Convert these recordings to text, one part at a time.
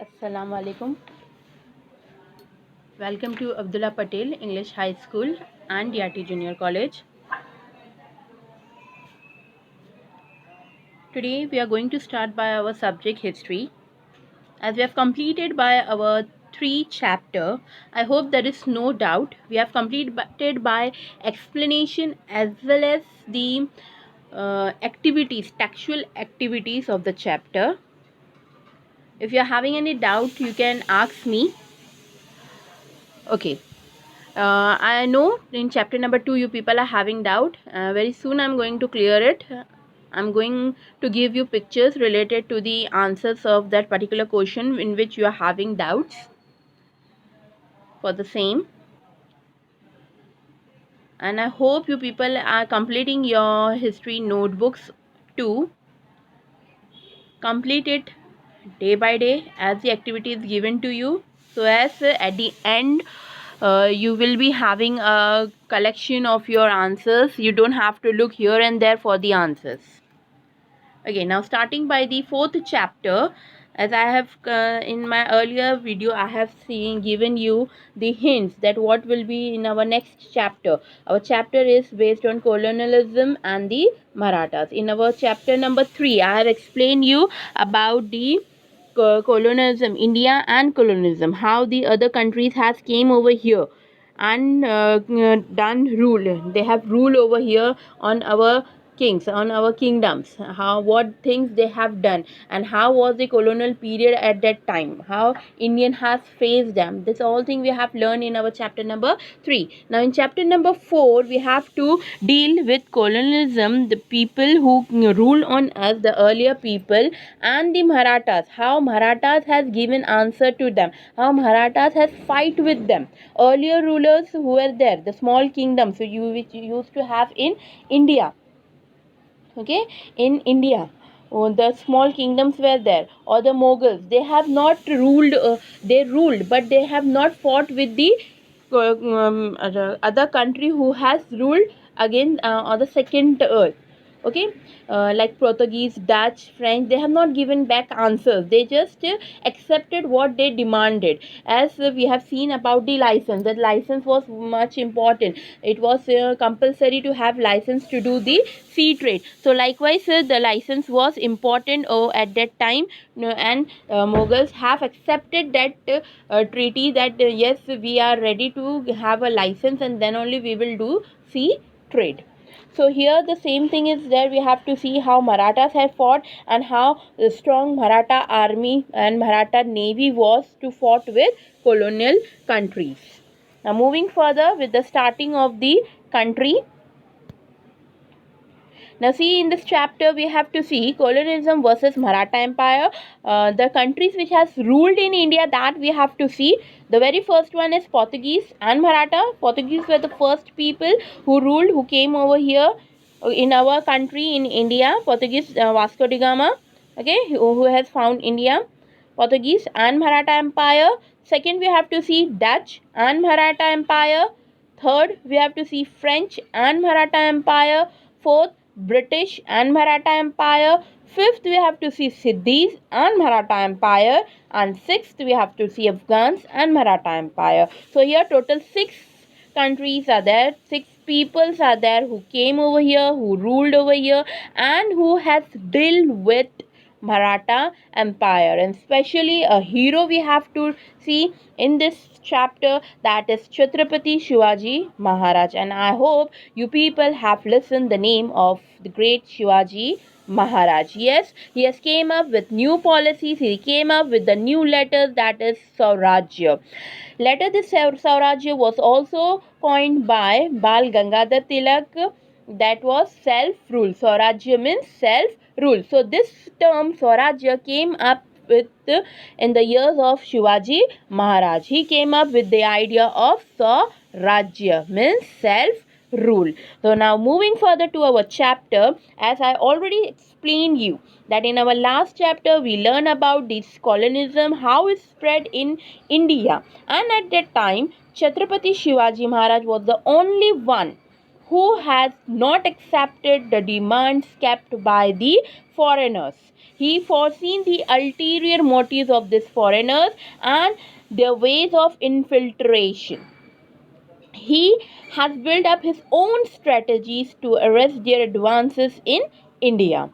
Assalamu alaikum. Welcome to Abdullah Patel English High School and Yati Junior College. Today we are going to start by our subject history. As we have completed by our 3 chapter, I hope there is no doubt. We have completed by explanation as well as the activities, textual activities of the chapter. If you are having any doubt, you can ask me. Okay. I know in chapter number 2 you people are having doubt. Very soon I'm going to clear it. I'm going to give you pictures related to the answers of that particular question in which you are having doubts for the same. And I hope you people are completing your history notebooks too. Complete it day by day as the activity is given to you, so as at the end you will be having a collection of your answers. You don't have to look here and there for the answers. Okay, now starting by the 4th chapter, as I have in my earlier video I have given you the hints that what will be in our next chapter. Our chapter is based on colonialism and the Marathas. In our chapter number 3 I have explained you about the colonialism, India and colonialism, how the other countries has came over here and done rule. They have rule over here on our kings, on our kingdoms, how what things they have done, and how was the colonial period at that time, how Indian has faced them. This all thing we have learned in our chapter number 3. Now in chapter number 4 we have to deal with colonialism, the people who rule on us, the earlier people, and the Marathas, how Marathas has given answer to them, how Marathas has fight with them. Earlier rulers who were there, the small kingdoms which you used to have in India. Okay, in India, the small kingdoms were there, or the Mughals. They have not ruled. They ruled, but they have not fought with the other country who has ruled again on the second earth. Okay, like Portuguese, Dutch, French, they have not given back answers. They just accepted what they demanded. As we have seen about the license, that license was much important. It was compulsory to have license to do the sea trade. So likewise the license was important at that time. And Mughals have accepted that treaty, that yes, we are ready to have a license and then only we will do sea trade. So here the same thing is there. We have to see how Marathas have fought and how the strong Maratha army and Maratha navy was to fought with colonial countries. Now moving further with the starting of the country. Now see, in this chapter we have to see colonialism versus Maratha Empire. The countries which has ruled in India, that we have to see. The very first one is Portuguese and Maratha. Portuguese were the first people who ruled, who came over here in our country in India. Portuguese, Vasco da Gama, okay, who has found India. Portuguese and Maratha Empire. Second, we have to see Dutch and Maratha Empire. Third, we have to see French and Maratha Empire. Fourth, British and Maratha Empire. Fifth, we have to see Siddhis and Maratha Empire. And sixth, we have to see Afghans and Maratha Empire. So here total 6 countries are there, 6 peoples are there who came over here, who ruled over here, and who has dealt with Maratha Empire. And especially a hero we have to see in this chapter, that is Chhatrapati Shivaji Maharaj. And I hope you people have listened the name of the great Shivaji Maharaj. Yes, he has came up with new policies. He came up with the new letters, that is Swarajya. Later this Swarajya was also coined by Bal Gangadhar Tilak, that was self-rule. Swarajya means self-rule. So this term Swarajya came up with in the years of Shivaji Maharaj. He came up with the idea of Swarajya means self-rule. So now moving further to our chapter, as I already explained you that in our last chapter we learn about this colonialism, how it spread in India, and at that time Chhatrapati Shivaji Maharaj was the only one who has not accepted the demands kept by the foreigners. He foreseen the ulterior motives of these foreigners and their ways of infiltration. He has built up his own strategies to arrest their advances in India.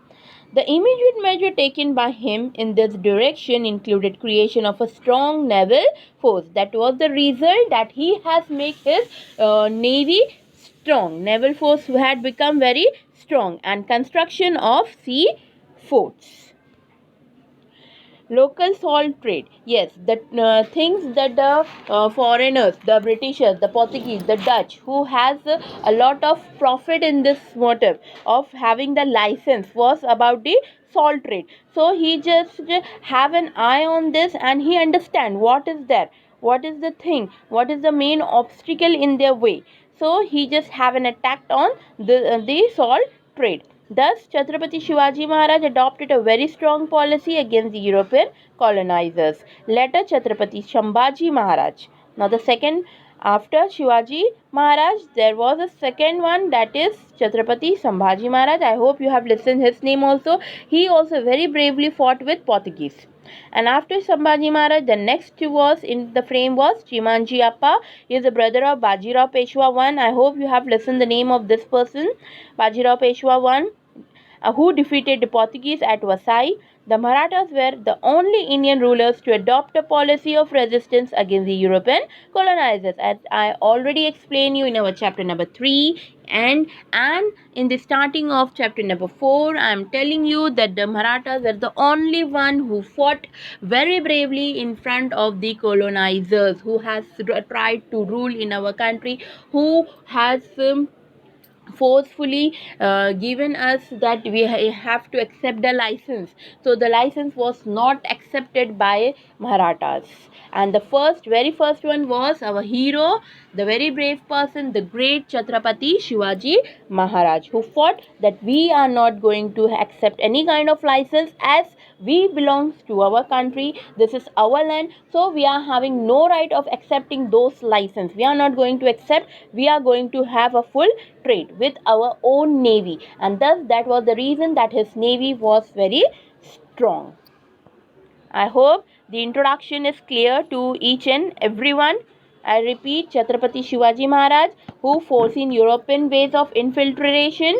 The immediate measure taken by him in this direction included creation of a strong naval force. That was the result, that he has made his navy strong. Naval force had become very strong, and construction of sea forts. Local salt trade. Yes, the things that the foreigners, the Britishers, the Portuguese, the Dutch, who has a lot of profit in this motive of having the license, was about the salt trade. So he just have an eye on this, and he understand what is there, what is the thing, what is the main obstacle in their way. So he just have an attack on the salt trade. Thus, Chhatrapati Shivaji Maharaj adopted a very strong policy against the European colonizers. Later, Chhatrapati Sambhaji Maharaj. Now, the second, after Shivaji Maharaj, there was a second one, that is Chhatrapati Sambhaji Maharaj. I hope you have listened his name also. He also very bravely fought with Portuguese. And after Sambhaji Maharaj, the next was in the frame was Chimanji Appa. He is the brother of Bajirao Peshwa I. I hope you have listened the name of this person, Bajirao Peshwa I, who defeated the Portuguese at Vasai. The Marathas were the only Indian rulers to adopt a policy of resistance against the European colonizers, as I already explained you in our chapter number 3, and in the starting of chapter number 4. I am telling you that the Marathas were the only one who fought very bravely in front of the colonizers, who has tried to rule in our country, who has forcefully given us that we have to accept the license. So the license was not accepted by Marathas. And the very first one was our hero, the very brave person, the great Chhatrapati Shivaji Maharaj, who fought that we are not going to accept any kind of license, as we belongs to our country, this is our land, so we are having no right of accepting those license. We are not going to accept. We are going to have a full trade with our own navy, and thus that was the reason that his navy was very strong. I hope the introduction is clear to each and everyone. I repeat, Chhatrapati Shivaji Maharaj, who foreseen European ways of infiltration.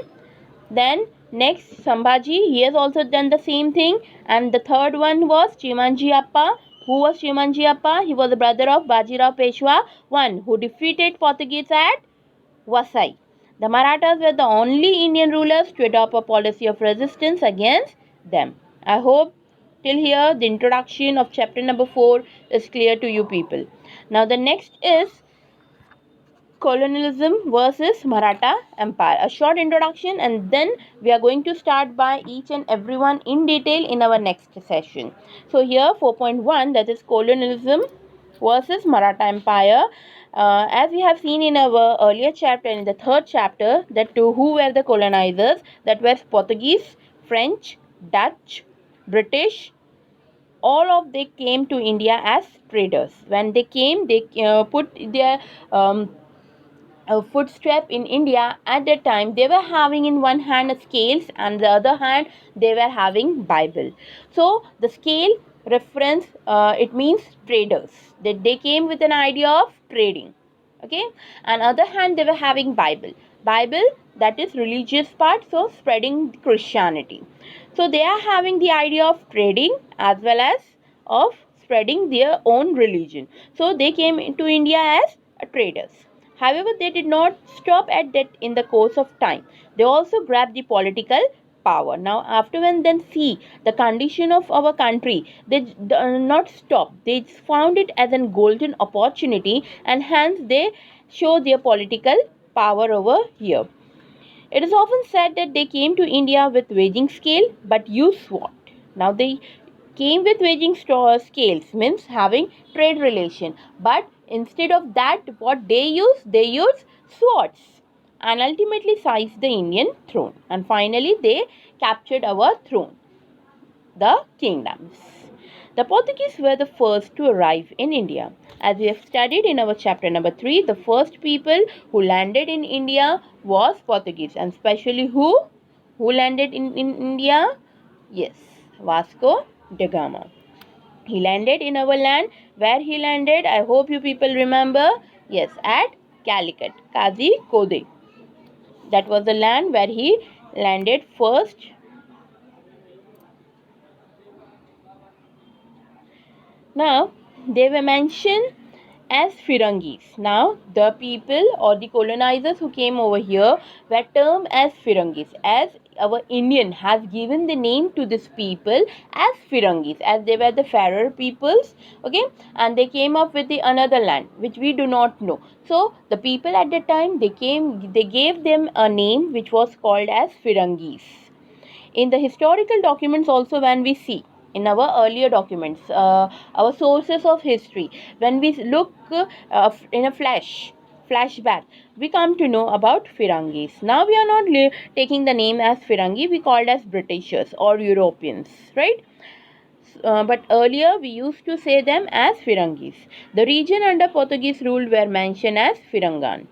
Then next, Sambhaji, he has also done the same thing. And the third one was Chimanji Appa. Who was Chimanji Appa? He was the brother of Bajirao Peshwa I, who defeated Portuguese at Vasai. The Marathas were the only Indian rulers to adopt a policy of resistance against them. I hope till here the introduction of chapter number 4 is clear to you people. Now the next is colonialism versus Maratha Empire. A short introduction, and then we are going to start by each and everyone in detail in our next session. So here 4.1, that is colonialism versus Maratha Empire. As we have seen in our earlier chapter, in the third chapter, that who were the colonizers, that was Portuguese, French, Dutch, British. All of they came to India as traders. When they came, they put their footstep in India. At that time, they were having in one hand scales, and the other hand they were having Bible. So the scale reference, it means traders, that they came with an idea of trading. Okay, and other hand they were having Bible, that is religious part, so spreading Christianity. So they are having the idea of trading as well as of spreading their own religion. So they came into India as traders. However, they did not stop at that in the course of time. They also grabbed the political power. Now, after when then see the condition of our country, they not stop. They found it as a golden opportunity, and hence they show their political power over here. It is often said that they came to India with weighing scale but used what? Now they came with weighing scales, means having trade relation, but instead of that, what they use swords, and ultimately seized the Indian throne, and finally they captured our throne, the kingdoms. The Portuguese were the first to arrive in India. As we have studied in our chapter number 3, the first people who landed in India was Portuguese, and especially who landed in India? Yes, Vasco da Gama. He landed in our land. Where he landed, I hope you people remember. Yes, at Calicut, Kozhikode. That was the land where he landed first. Now, they were mentioned as Firangis. Now, the people or the colonizers who came over here were termed as Firangis, as our Indian has given the name to these people as Firangis, as they were the fairer peoples, okay, and they came up with the another land which we do not know. So, the people at the time they gave them a name which was called as Firangis. In the historical documents also, when we see in our earlier documents, our sources of history, when we look in a flashback, we come to know about Firangis. Now we are not taking the name as Firangi, we called as Britishers or Europeans, right? But earlier we used to say them as Firangis. The region under Portuguese rule were mentioned as Firangan.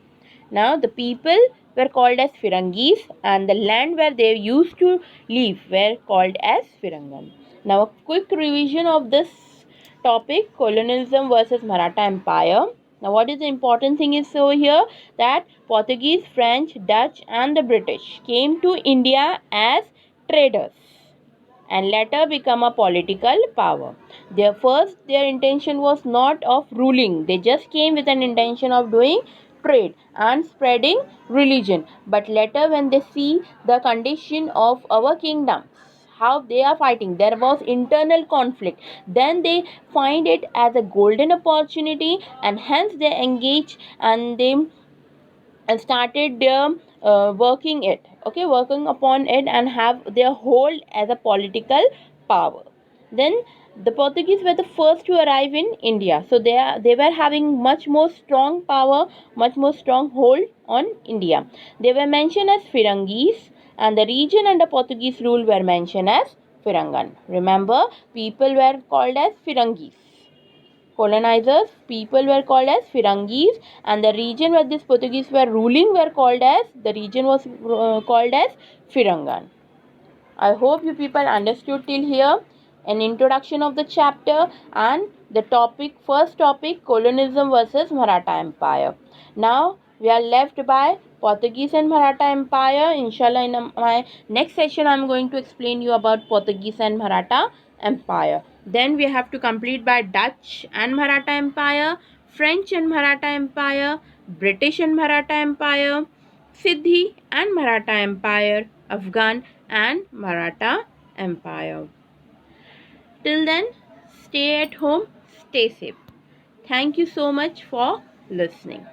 Now the people were called as Firangis and the land where they used to live were called as Firangan. Now a quick revision of this topic, colonialism versus Maratha Empire. Now what is the important thing is over here, that Portuguese, French, Dutch and the British came to India as traders and later become a political power. Their intention was not of ruling. They just came with an intention of doing trade and spreading religion. But later when they see the condition of our kingdoms, how they are fighting, there was internal conflict, then they find it as a golden opportunity and hence they engage and they and started their working upon it and have their hold as a political power. Then the Portuguese were the first to arrive in India, so they were having much more strong power, much more strong hold on India. They were mentioned as Firangis and the region under Portuguese rule were mentioned as Firangan. Remember, people were called as Firangis. Colonizers, people were called as Firangis, and the region where these Portuguese were ruling were called as, the region was called as Firangan. I hope you people understood till here an introduction of the chapter and the topic, first topic, colonialism versus Maratha Empire. Now we are left by Portuguese and Maratha Empire. Inshallah, in my next session, I am going to explain you about Portuguese and Maratha Empire. Then we have to complete by Dutch and Maratha Empire, French and Maratha Empire, British and Maratha Empire, Siddhi and Maratha Empire, Afghan and Maratha Empire. Till then, stay at home, stay safe. Thank you so much for listening.